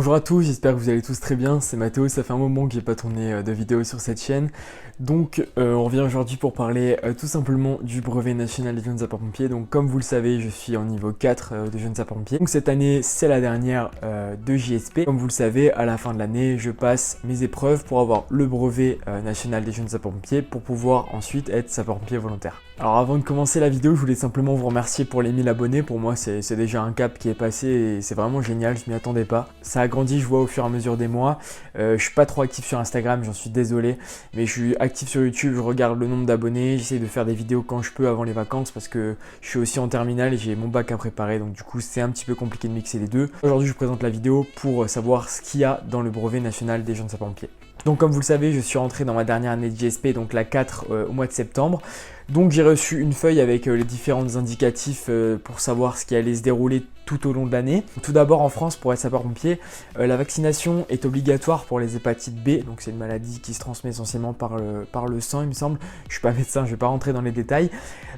Bonjour à tous, j'espère que vous allez tous très bien, c'est Mathéo, ça fait un moment que j'ai pas tourné de vidéo sur cette chaîne. Donc on revient aujourd'hui pour parler tout simplement du brevet national des jeunes sapeurs-pompiers. Donc comme vous le savez, je suis en niveau 4 de jeunes sapeurs-pompiers. Donc cette année, c'est la dernière de JSP. Comme vous le savez, à la fin de l'année, je passe mes épreuves pour avoir le brevet national des jeunes sapeurs-pompiers pour pouvoir ensuite être sapeur-pompier volontaire. Alors avant de commencer la vidéo, je voulais simplement vous remercier pour les 1000 abonnés. Pour moi, c'est déjà un cap qui est passé et c'est vraiment génial, je m'y attendais pas. Ça a grandi, je vois au fur et à mesure des mois. Je suis pas trop actif sur Instagram, j'en suis désolé, mais je suis actif sur YouTube, je regarde le nombre d'abonnés, j'essaie de faire des vidéos quand je peux avant les vacances parce que je suis aussi en terminale et j'ai mon bac à préparer, donc du coup c'est un petit peu compliqué de mixer les deux. Aujourd'hui je vous présente la vidéo pour savoir ce qu'il y a dans le brevet national des jeunes sapeurs-pompiers. Donc comme vous le savez, je suis rentré dans ma dernière année de JSP, donc la 4 au mois de septembre. Donc j'ai reçu une feuille avec les différents indicatifs pour savoir ce qui allait se dérouler tout au long de l'année. Tout d'abord en France, pour être sapeur-pompier, la vaccination est obligatoire pour les hépatites B, donc c'est une maladie qui se transmet essentiellement par le sang il me semble. Je suis pas médecin, je vais pas rentrer dans les détails.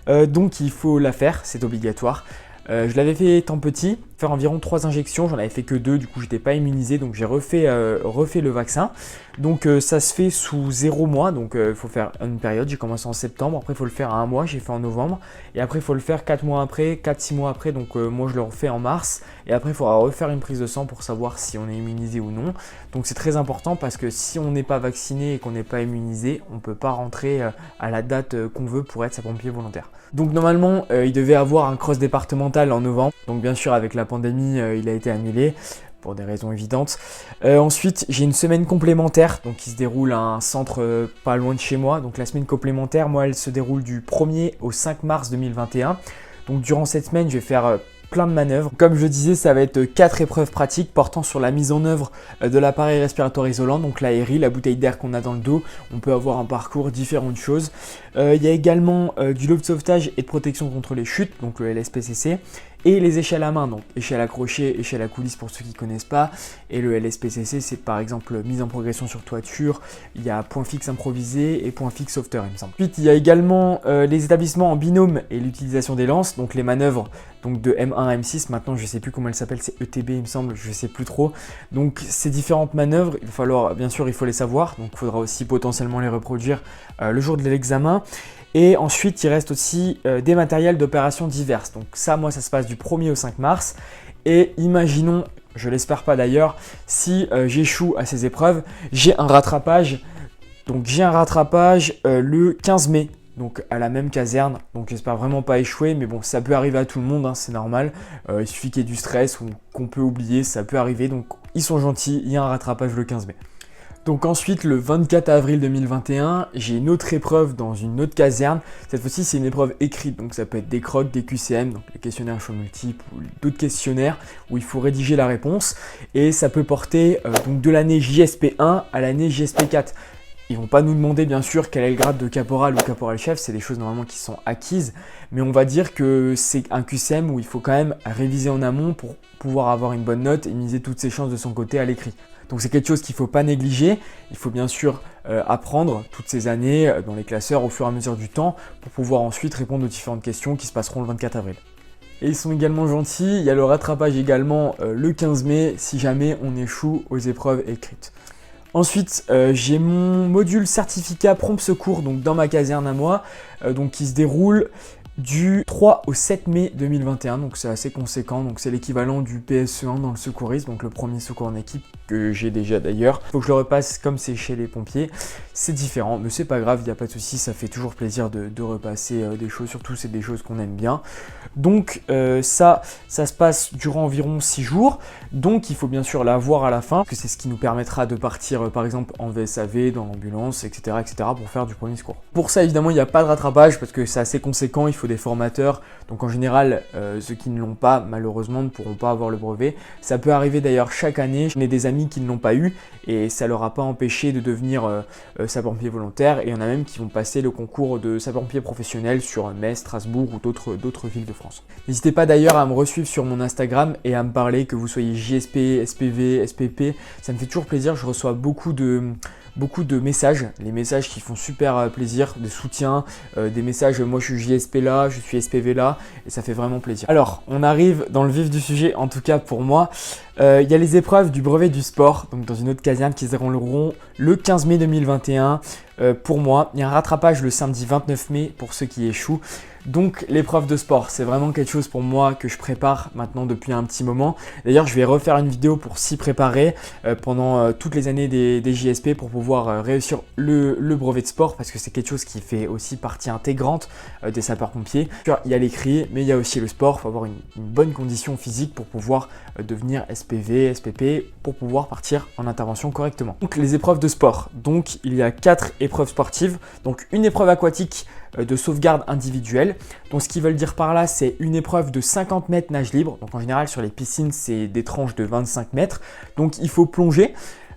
Donc il faut la faire, c'est obligatoire. Je l'avais fait étant petit, faire environ 3 injections, j'en avais fait que 2, du coup j'étais pas immunisé, donc j'ai refait le vaccin. Donc ça se fait sous 0 mois, donc il faut faire une période, j'ai commencé en septembre, après il faut le faire à 1 mois, j'ai fait en novembre, et après il faut le faire 4 mois après, 4-6 mois après, donc moi je le refais en mars, et après il faudra refaire une prise de sang pour savoir si on est immunisé ou non. Donc c'est très important parce que si on n'est pas vacciné et qu'on n'est pas immunisé, on ne peut pas rentrer à la date qu'on veut pour être sapeur-pompier volontaire. Donc normalement il devait avoir un cross départemental en novembre, donc bien sûr avec la pandémie il a été annulé pour des raisons évidentes. Ensuite j'ai une semaine complémentaire donc qui se déroule à un centre pas loin de chez moi. Donc la semaine complémentaire, moi elle se déroule du 1er au 5 mars 2021. Donc durant cette semaine je vais faire plein de manœuvres. Comme je disais, ça va être 4 épreuves pratiques portant sur la mise en œuvre de l'appareil respiratoire isolant, donc l'ARI, la bouteille d'air qu'on a dans le dos. On peut avoir un parcours, différentes choses. Il y a également du lot de sauvetage et de protection contre les chutes, donc le LSPCC. Et les échelles à main, donc échelle à crochet, échelle à coulisse pour ceux qui ne connaissent pas. Et le LSPCC, c'est par exemple mise en progression sur toiture, il y a point fixe improvisé et point fixe sauveteur, il me semble. Ensuite, il y a également les établissements en binôme et l'utilisation des lances, donc les manœuvres donc de M1 à M6. Maintenant, je ne sais plus comment elles s'appellent, c'est ETB, il me semble, je ne sais plus trop. Donc, ces différentes manœuvres, il va falloir, bien sûr, il faut les savoir, donc il faudra aussi potentiellement les reproduire le jour de l'examen. Et ensuite, il reste aussi des matériels d'opération diverses. Donc ça, moi, ça se passe du 1er au 5 mars. Et imaginons, je l'espère pas d'ailleurs, si j'échoue à ces épreuves, j'ai un rattrapage. Donc j'ai un rattrapage le 15 mai. Donc à la même caserne, donc j'espère vraiment pas échouer, mais bon, ça peut arriver à tout le monde, hein, c'est normal. Il suffit qu'il y ait du stress ou qu'on peut oublier, ça peut arriver. Donc ils sont gentils, il y a un rattrapage le 15 mai. Donc ensuite, le 24 avril 2021, j'ai une autre épreuve dans une autre caserne. Cette fois-ci, c'est une épreuve écrite, donc ça peut être des crocs, des QCM, donc les questionnaires choix multiples ou d'autres questionnaires où il faut rédiger la réponse. Et ça peut porter donc de l'année JSP1 à l'année JSP4. Ils vont pas nous demander bien sûr quel est le grade de caporal ou caporal-chef, c'est des choses normalement qui sont acquises, mais on va dire que c'est un QCM où il faut quand même réviser en amont pour pouvoir avoir une bonne note et miser toutes ses chances de son côté à l'écrit. Donc c'est quelque chose qu'il ne faut pas négliger, il faut bien sûr apprendre toutes ces années dans les classeurs au fur et à mesure du temps pour pouvoir ensuite répondre aux différentes questions qui se passeront le 24 avril. Et ils sont également gentils, il y a le rattrapage également le 15 mai si jamais on échoue aux épreuves écrites. Ensuite, j'ai mon module certificat prompt secours donc dans ma caserne à moi, donc qui se déroule du 3 au 7 mai 2021, donc c'est assez conséquent, donc c'est l'équivalent du PSE1 dans le secourisme, donc le premier secours en équipe que j'ai déjà d'ailleurs. Il faut que je le repasse comme c'est chez les pompiers, c'est différent, mais c'est pas grave, il n'y a pas de souci, ça fait toujours plaisir de repasser des choses, surtout c'est des choses qu'on aime bien. Donc ça se passe durant environ 6 jours, donc il faut bien sûr l'avoir à la fin, parce que c'est ce qui nous permettra de partir par exemple en VSAV, dans l'ambulance, etc., pour faire du premier secours. Pour ça évidemment il n'y a pas de rattrapage, parce que c'est assez conséquent, il faut des formateurs, donc en général ceux qui ne l'ont pas malheureusement ne pourront pas avoir le brevet. Ça peut arriver d'ailleurs chaque année, j'en ai des amis qui ne l'ont pas eu et ça leur a pas empêché de devenir sapeur-pompier volontaire, et il y en a même qui vont passer le concours de sapeur-pompier professionnel sur Metz, Strasbourg ou d'autres villes de France. N'hésitez pas d'ailleurs à me resuivre sur mon Instagram et à me parler, que vous soyez JSP, SPV, SPP, ça me fait toujours plaisir, je reçois beaucoup de messages, les messages qui font super plaisir, de soutien, des messages moi je suis JSP là, je suis SPV là, et ça fait vraiment plaisir. Alors on arrive dans le vif du sujet, en tout cas pour moi. Il y a les épreuves du brevet du sport, donc dans une autre caserne qui se dérouleront le 15 mai 2021 pour moi. Il y a un rattrapage le samedi 29 mai pour ceux qui échouent. Donc l'épreuve de sport, c'est vraiment quelque chose pour moi que je prépare maintenant depuis un petit moment. D'ailleurs, je vais refaire une vidéo pour s'y préparer pendant toutes les années des JSP pour pouvoir réussir le brevet de sport parce que c'est quelque chose qui fait aussi partie intégrante des sapeurs-pompiers. Il y a l'écrit, mais il y a aussi le sport. Il faut avoir une bonne condition physique pour pouvoir devenir SPV, SPP, pour pouvoir partir en intervention correctement. Donc les épreuves de sport. Donc il y a 4 épreuves sportives. Donc une épreuve aquatique de sauvegarde individuelle. Donc ce qu'ils veulent dire par là, c'est une épreuve de 50 mètres nage libre. Donc en général sur les piscines, c'est des tranches de 25 mètres. Donc il faut plonger,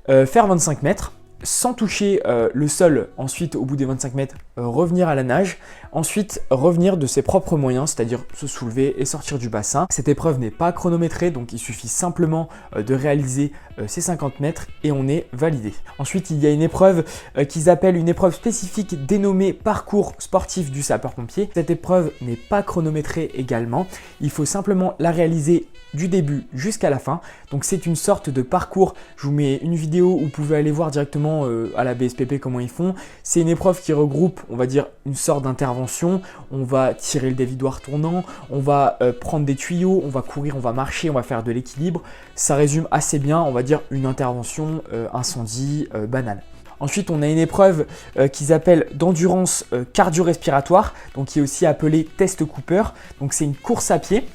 faire 25 mètres sans toucher le sol. Ensuite, au bout des 25 mètres, revenir à la nage. Ensuite, revenir de ses propres moyens, c'est-à-dire se soulever et sortir du bassin. Cette épreuve n'est pas chronométrée, donc il suffit simplement de réaliser ces 50 mètres et on est validé. Ensuite, il y a une épreuve qu'ils appellent une épreuve spécifique dénommée parcours sportif du sapeur-pompier. Cette épreuve n'est pas chronométrée également. Il faut simplement la réaliser du début jusqu'à la fin. Donc c'est une sorte de parcours. Je vous mets une vidéo où vous pouvez aller voir directement à la BSPP comment ils font. C'est une épreuve qui regroupe, on va dire, une sorte d'intervention. On va tirer le dévidoir tournant, on va prendre des tuyaux, on va courir, on va marcher, on va faire de l'équilibre. Ça résume assez bien, on va dire, une intervention incendie banale. Ensuite, on a une épreuve qu'ils appellent d'endurance cardio-respiratoire, donc qui est aussi appelée test Cooper. Donc c'est une course à pied.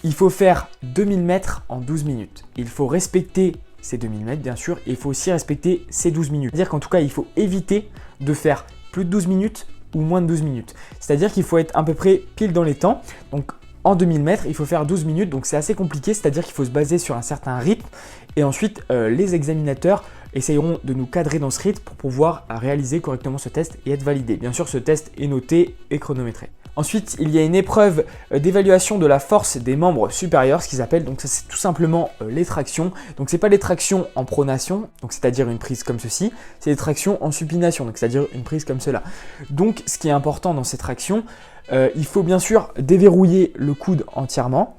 Il faut faire 2000 mètres en 12 minutes. Il faut respecter ces 2000 mètres, bien sûr, et il faut aussi respecter ces 12 minutes. C'est-à-dire qu'en tout cas, il faut éviter de faire plus de 12 minutes ou moins de 12 minutes. C'est-à-dire qu'il faut être à peu près pile dans les temps. Donc, en 2000 mètres, il faut faire 12 minutes, donc c'est assez compliqué, c'est-à-dire qu'il faut se baser sur un certain rythme. Et ensuite, les examinateurs essayeront de nous cadrer dans ce rythme pour pouvoir réaliser correctement ce test et être validé. Bien sûr, ce test est noté et chronométré. Ensuite, il y a une épreuve d'évaluation de la force des membres supérieurs, ce qu'ils appellent, donc ça c'est tout simplement les tractions. Donc c'est pas les tractions en pronation, donc c'est-à-dire une prise comme ceci, c'est les tractions en supination, donc c'est-à-dire une prise comme cela. Donc ce qui est important dans ces tractions, il faut bien sûr déverrouiller le coude entièrement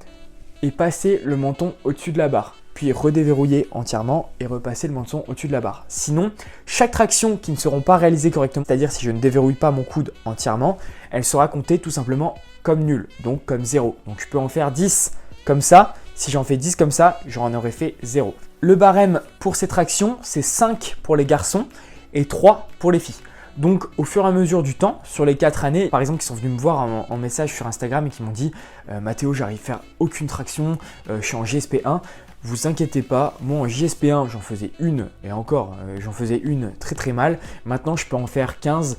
et passer le menton au-dessus de la barre. Puis redéverrouiller entièrement et repasser le menton au-dessus de la barre. Sinon, chaque traction qui ne seront pas réalisées correctement, c'est-à-dire si je ne déverrouille pas mon coude entièrement, elle sera comptée tout simplement comme nulle, donc comme 0. Donc je peux en faire 10 comme ça. Si j'en fais 10 comme ça, j'en aurais fait 0. Le barème pour ces tractions, c'est 5 pour les garçons et 3 pour les filles. Donc au fur et à mesure du temps, sur les 4 années, par exemple, qui sont venus me voir en message sur Instagram et qui m'ont dit Mathéo, j'arrive à faire aucune traction, je suis en GSP1. Vous inquiétez pas, moi en JSP1 j'en faisais une et encore j'en faisais une très très mal. Maintenant je peux en faire 15.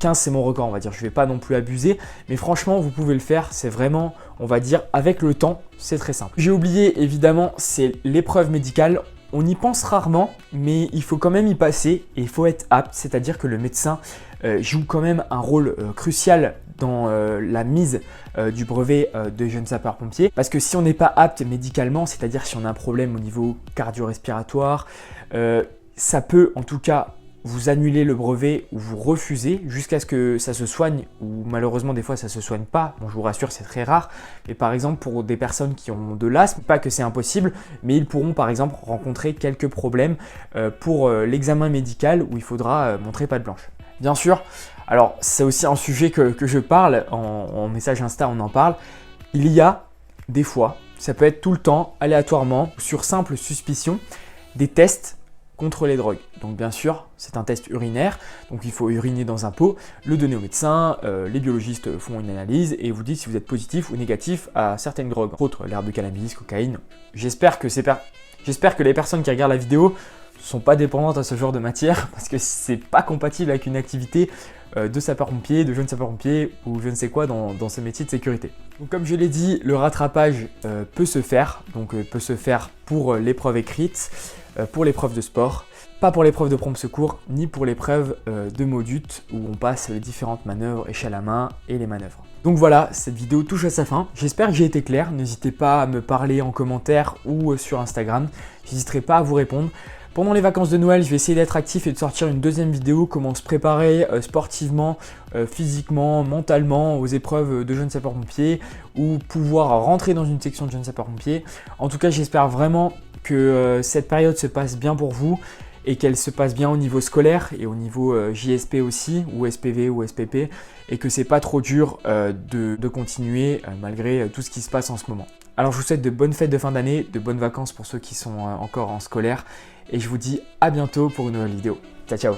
15 c'est mon record, on va dire, je vais pas non plus abuser, mais franchement vous pouvez le faire, c'est vraiment, on va dire, avec le temps, c'est très simple. J'ai oublié évidemment, c'est l'épreuve médicale. On y pense rarement, mais il faut quand même y passer et il faut être apte, c'est-à-dire que le médecin joue quand même un rôle crucial dans la mise du brevet de jeune sapeur-pompier. Parce que si on n'est pas apte médicalement, c'est-à-dire si on a un problème au niveau cardio-respiratoire, ça peut en tout cas vous annuler le brevet ou vous refuser jusqu'à ce que ça se soigne, ou malheureusement des fois ça ne se soigne pas. Bon, je vous rassure, c'est très rare. Mais par exemple pour des personnes qui ont de l'asthme, pas que c'est impossible, mais ils pourront par exemple rencontrer quelques problèmes pour l'examen médical où il faudra montrer patte blanche. Bien sûr, alors c'est aussi un sujet que je parle, en message Insta on en parle, il y a des fois, ça peut être tout le temps, aléatoirement, sur simple suspicion, des tests contre les drogues. Donc bien sûr, c'est un test urinaire, donc il faut uriner dans un pot, le donner au médecin, les biologistes font une analyse et vous disent si vous êtes positif ou négatif à certaines drogues, entre autres l'herbe de cannabis, cocaïne. J'espère que les personnes qui regardent la vidéo sont pas dépendantes à ce genre de matière parce que c'est pas compatible avec une activité de sapeur-pompier, de jeune sapeur-pompier ou je ne sais quoi dans ce métier de sécurité. Donc comme je l'ai dit, le rattrapage peut se faire, peut se faire pour l'épreuve écrite, pour l'épreuve de sport, pas pour l'épreuve de prompt secours, ni pour l'épreuve de modute où on passe les différentes manœuvres, échelle à main et les manœuvres. Donc voilà, cette vidéo touche à sa fin. J'espère que j'ai été clair. N'hésitez pas à me parler en commentaire ou sur Instagram. J'hésiterai pas à vous répondre. Pendant les vacances de Noël, je vais essayer d'être actif et de sortir une deuxième vidéo, comment se préparer sportivement, physiquement, mentalement aux épreuves de jeunes sapeurs-pompiers ou pouvoir rentrer dans une section de jeunes sapeurs-pompiers. En tout cas, j'espère vraiment que cette période se passe bien pour vous et qu'elle se passe bien au niveau scolaire et au niveau JSP aussi, ou SPV ou SPP, et que c'est pas trop dur de continuer malgré tout ce qui se passe en ce moment. Alors je vous souhaite de bonnes fêtes de fin d'année, de bonnes vacances pour ceux qui sont encore en scolaire, et je vous dis à bientôt pour une nouvelle vidéo. Ciao ciao.